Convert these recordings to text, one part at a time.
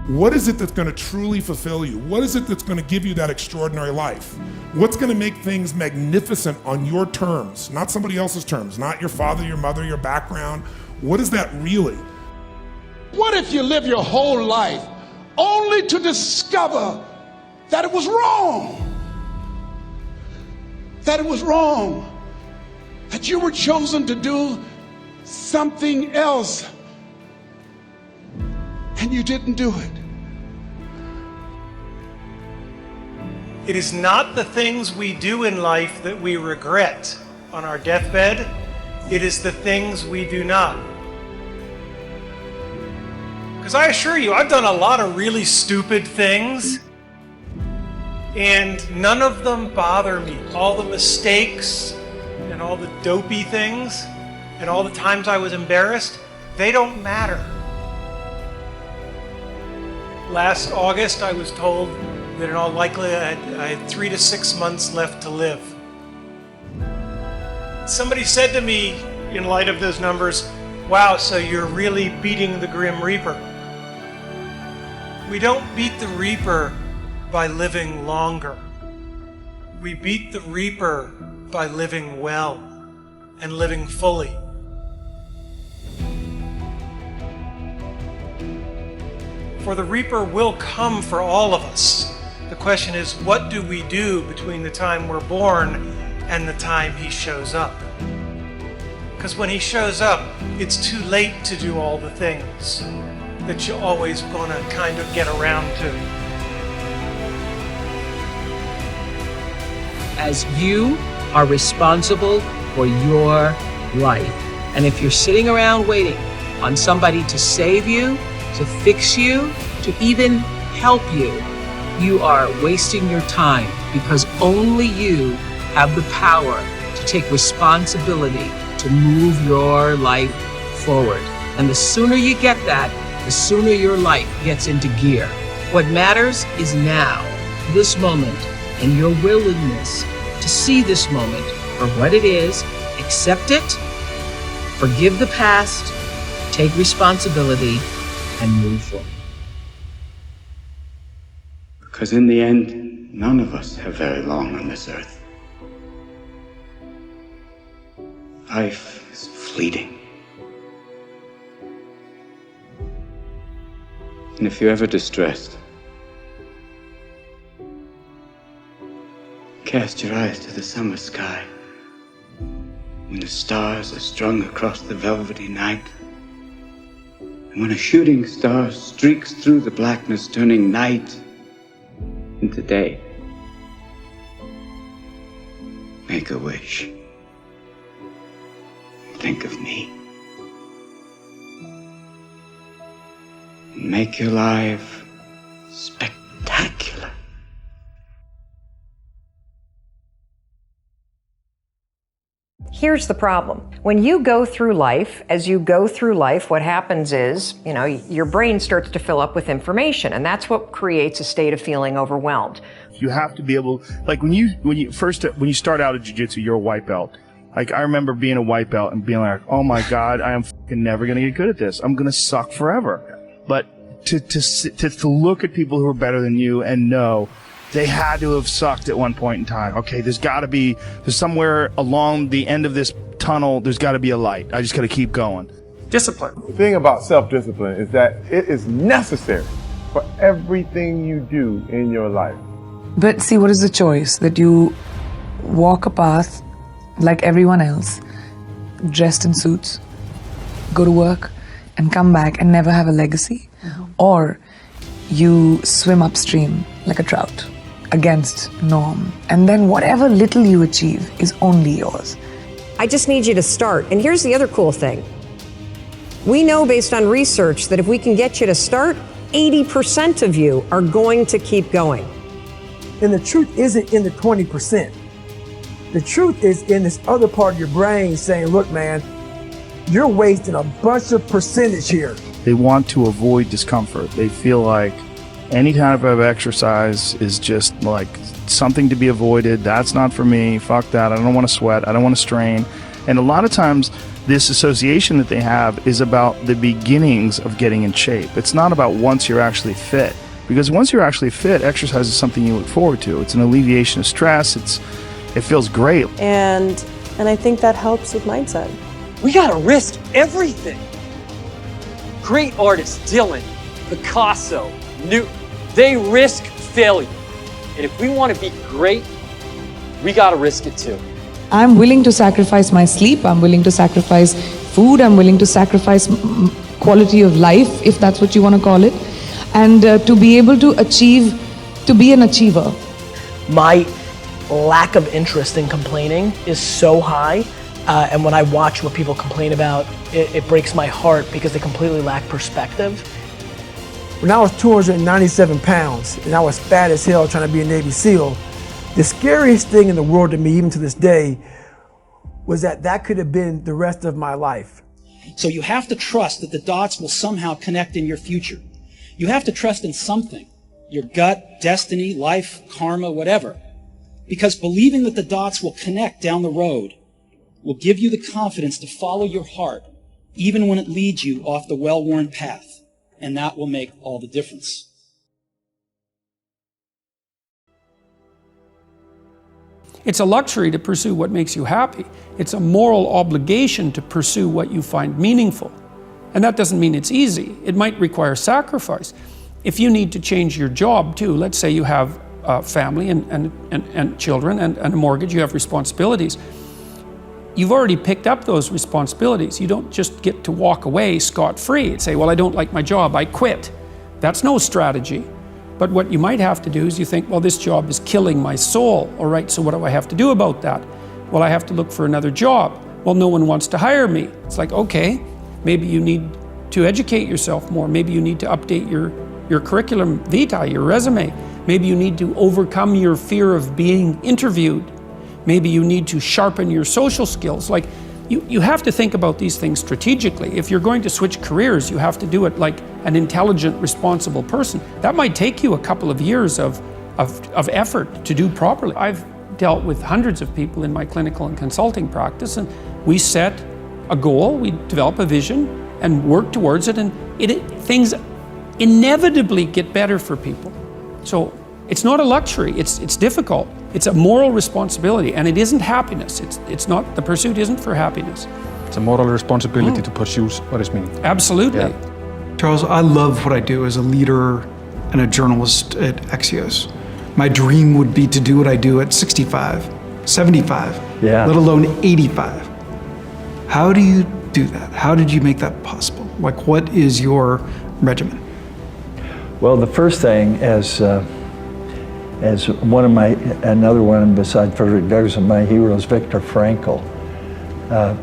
What is it that's going to truly fulfill you? What is it that's going to give you that extraordinary life? What's going to make things magnificent on your terms, not somebody else's terms, not your father, your mother, your background? What is that really? What if you live your whole life only to discover that it was wrong? That it was wrong. That you were chosen to do something else and you didn't do it. It is not the things we do in life that we regret on our deathbed. It is the things we do not. Because I assure you, I've done a lot of really stupid things, and none of them bother me. All the mistakes and all the dopey things and all the times I was embarrassed, they don't matter. Last August, I was told that in all likelihood I had 3 to 6 months left to live. Somebody said to me, in light of those numbers, "Wow, so you're really beating the Grim Reaper." We don't beat the Reaper by living longer. We beat the Reaper by living well and living fully. For the Reaper will come for all of us. The question is, what do we do between the time we're born and the time he shows up? Because when he shows up, it's too late to do all the things that you're always going to kind of get around to. As you are responsible for your life. And if you're sitting around waiting on somebody to save you, to fix you, to even help you, you are wasting your time, because only you have the power to take responsibility to move your life forward. And the sooner you get that, the sooner your life gets into gear. What matters is now, this moment, and your willingness to see this moment for what it is, accept it, forgive the past, take responsibility, and move forward. Because in the end, none of us have very long on this earth. Life is fleeting. And if you're ever distressed, cast your eyes to the summer sky, when the stars are strung across the velvety night, and when a shooting star streaks through the blackness, turning night into day. Make a wish. Think of me. Make your life spectacular. Here's the problem. When you go through life, as you go through life, what happens is, your brain starts to fill up with information, and that's what creates a state of feeling overwhelmed. You have to be able, like when you start out at jiu-jitsu, you're a white belt. Like I remember being a white belt and being like, oh my God, I am fucking never going to get good at this. I'm going to suck forever. But to look at people who are better than you and know they had to have sucked at one point in time. Okay, there's somewhere along the end of this tunnel, there's got to be a light. I just got to keep going. Discipline. The thing about self-discipline is that it is necessary for everything you do in your life. But see, what is the choice? That you walk a path like everyone else, dressed in suits, go to work, and come back and never have a legacy? Or you swim upstream like a trout, against norm, and then whatever little you achieve is only yours. I just need you to start. And here's the other cool thing. We know based on research that if we can get you to start, 80% of you are going to keep going. And the truth isn't in the 20%. The truth is in this other part of your brain saying, look, man, you're wasting a bunch of percentage here. They want to avoid discomfort. They feel like any type of exercise is just like something to be avoided. That's not for me. Fuck that. I don't want to sweat. I don't want to strain. And a lot of times this association that they have is about the beginnings of getting in shape. It's not about once you're actually fit. Because once you're actually fit, exercise is something you look forward to. It's an alleviation of stress. It feels great. And I think that helps with mindset. We gotta risk everything. Great artists, Dylan, Picasso, Newton, they risk failure. And if we want to be great, we gotta risk it too. I'm willing to sacrifice my sleep, I'm willing to sacrifice food, I'm willing to sacrifice quality of life, if that's what you want to call it, and to be able to achieve, to be an achiever. My lack of interest in complaining is so high, and when I watch what people complain about, it breaks my heart because they completely lack perspective. When I was 297 pounds and I was fat as hell trying to be a Navy SEAL, the scariest thing in the world to me, even to this day, was that could have been the rest of my life. So you have to trust that the dots will somehow connect in your future. You have to trust in something, your gut, destiny, life, karma, whatever. Because believing that the dots will connect down the road will give you the confidence to follow your heart, even when it leads you off the well-worn path. And that will make all the difference. It's a luxury to pursue what makes you happy. It's a moral obligation to pursue what you find meaningful. And that doesn't mean it's easy. It might require sacrifice. If you need to change your job too, let's say you have a family and children and a mortgage, you have responsibilities. You've already picked up those responsibilities. You don't just get to walk away scot-free and say, well, I don't like my job, I quit. That's no strategy. But what you might have to do is you think, well, this job is killing my soul. All right, so what do I have to do about that? Well, I have to look for another job. Well, no one wants to hire me. It's like, okay, maybe you need to educate yourself more. Maybe you need to update your curriculum vitae, your resume. Maybe you need to overcome your fear of being interviewed. Maybe you need to sharpen your social skills. Like, you have to think about these things strategically. If you're going to switch careers, you have to do it like an intelligent, responsible person. That might take you a couple of years of effort to do properly. I've dealt with hundreds of people in my clinical and consulting practice, and we set a goal, we develop a vision and work towards it, and things inevitably get better for people. So it's not a luxury, it's difficult. It's a moral responsibility, and it isn't happiness. It's not, the pursuit isn't for happiness. It's a moral responsibility to pursue what is meaningful. Absolutely. Yeah. Charles, I love what I do as a leader and a journalist at Axios. My dream would be to do what I do at 65, 75, let alone 85. How do you do that? How did you make that possible? Like, what is your regimen? Well, the first thing, as another one besides Frederick Douglass, my heroes, Viktor Frankl,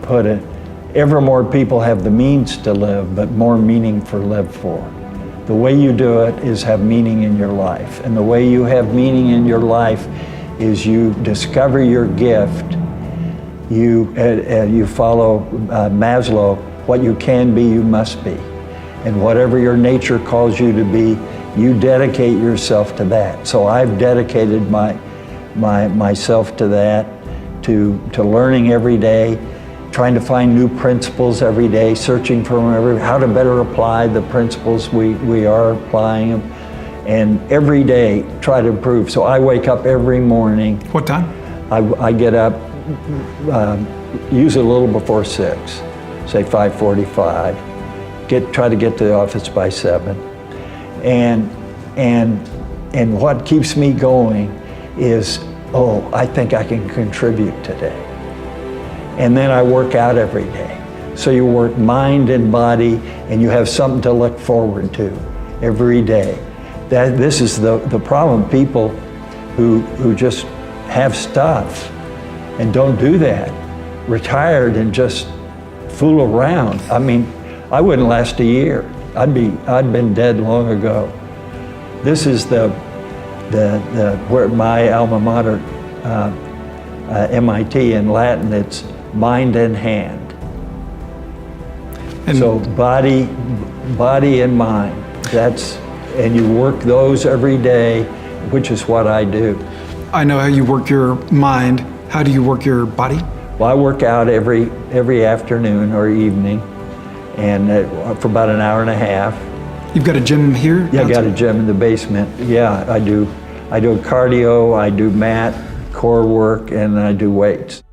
put it, ever more people have the means to live, but more meaning for live for. The way you do it is have meaning in your life. And the way you have meaning in your life is you discover your gift. You follow Maslow, what you can be, you must be. And whatever your nature calls you to be, you dedicate yourself to that. So I've dedicated myself to that, to learning every day, trying to find new principles every day, searching for how to better apply the principles we are applying them, and every day try to improve. So I wake up every morning. What time? I get up usually a little before 6, say 5:45. Try to get to the office by 7. And what keeps me going is, I think I can contribute today. And then I work out every day. So you work mind and body, and you have something to look forward to every day. This is the problem. People who just have stuff and don't do that, retired and just fool around. I mean, I wouldn't last a year. I'd been dead long ago. This is where my alma mater, MIT in Latin, it's mind and hand. And so body and mind. And you work those every day, which is what I do. I know how you work your mind. How do you work your body? Well, I work out every afternoon or evening, and for about an hour and a half. You've got a gym here? Yeah, I got a gym in the basement. Yeah, I do cardio, I do mat, core work, and I do weights.